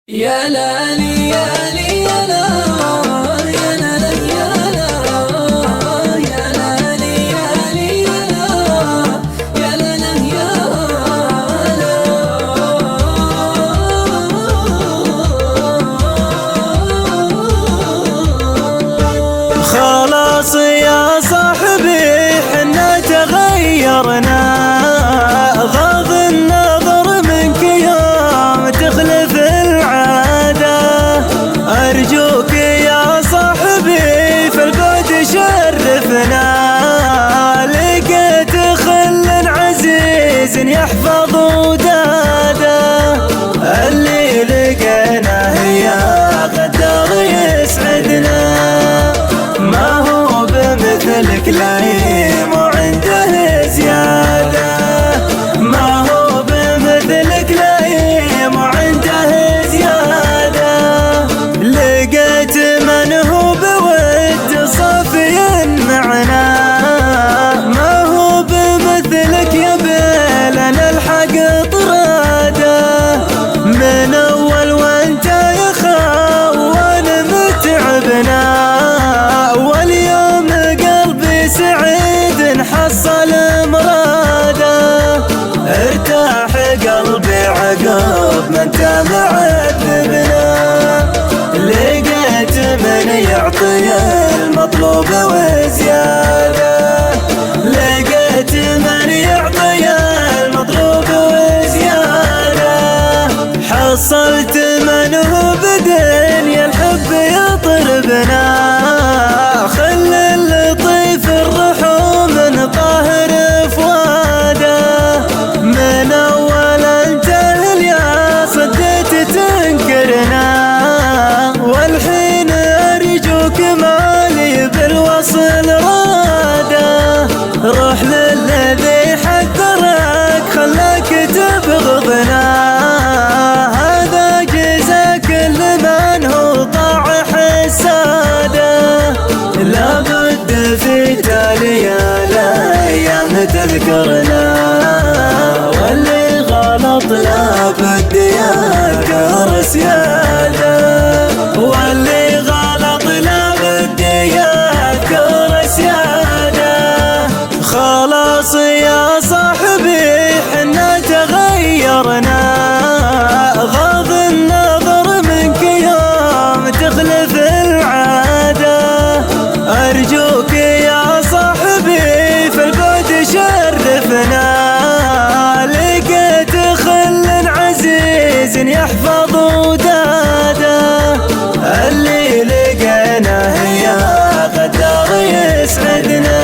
يا لالي يا لي يا لا يا لا يا لا يا لالي يا لي يا لا يا لا يا لا. خلاص يا صاحبي حنا تغيرنا، غض النظر منك يوم تخلف العادة. أرجوك يا صاحبي في البعد شرفنا، لقيت خل عزيز يحفظ وداده. اللي لقيناه يا غدار يسعدنا، ما هو بمثلك لايم وعنده زيادة. ما هو بمثلك لايم وعنده زيادة. لقيت من هو بود صافي معنا، ما هو بمثلك يبيلنا الحق طراده. من أول وانت يا خوان متعبنا، سعيد حصل مراده. ارتاح قلبي عقب ما انت معذبنا، لقيت من يعطي المطلوب وزياده. لقيت من يعطي المطلوب وزياده. حصلت من هو بدنيا الحب يطربنا، طاهر فواده. من اول انتهى يا صديت تنكرنا، والحين ارجوك مالي بالوصل راده. روح للذي حذرك خلاك تبغضنا، هذا جزا كل من هو طاع حساده. لابد في تاليا تذكرنا، واللي غلط لابد يذكر سياده. واللي غلط لابد يذكر سياده. خلاص يا صاحبي حنا تغيرنا، غض النظر منك يوم تخلف العادة. أرجوك يا صاحبي في البعد شرفنا، لقيت خل عزيز يحفظ وداده. اللي لقيناه يا غدار يسعدنا،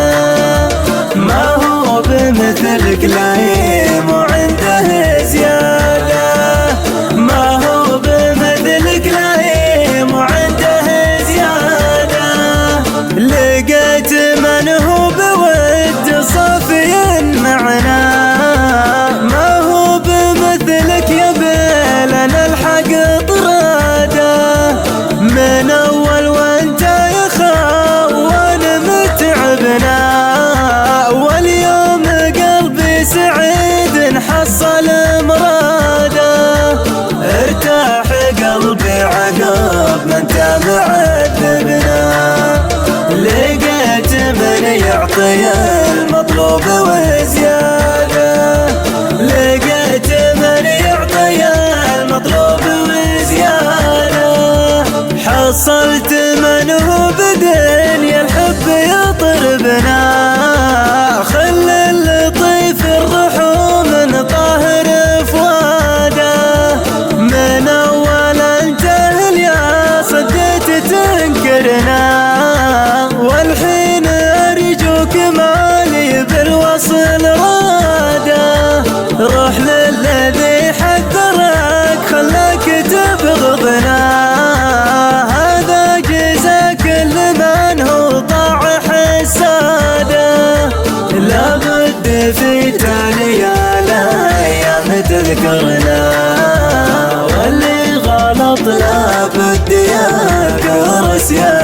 ما هو بمثلك لايم وعنده زيادة. ما هو بمثلك لايم وعنده زيادة. لقيت من هو بود صافي معنا، ما هو بمثلك يبيلنا الحق طراده. من اول وانت يا خوان متعبنا، واليوم قلبي سعيد حصل مراده. ارتاح قلبي عقب ما انت معذبنا، لقيت من يعطي المطلوب وزياده. لقيت من يعطي المطلوب وزياده. حصلت من هو بدنيا الحب يطربنا، خل اللطيف الرحوم طاهر فواده. من اول انتهى يا صديت تنكرنا، والحين ارجوك مالي بالوصل راده. روح للذي حذرك خلاك تبغضنا، هذا جزا كل من هو طاع حساده. لابد في تاليا الايام تذكرنا، واللي غلط لابد يذكر سياده.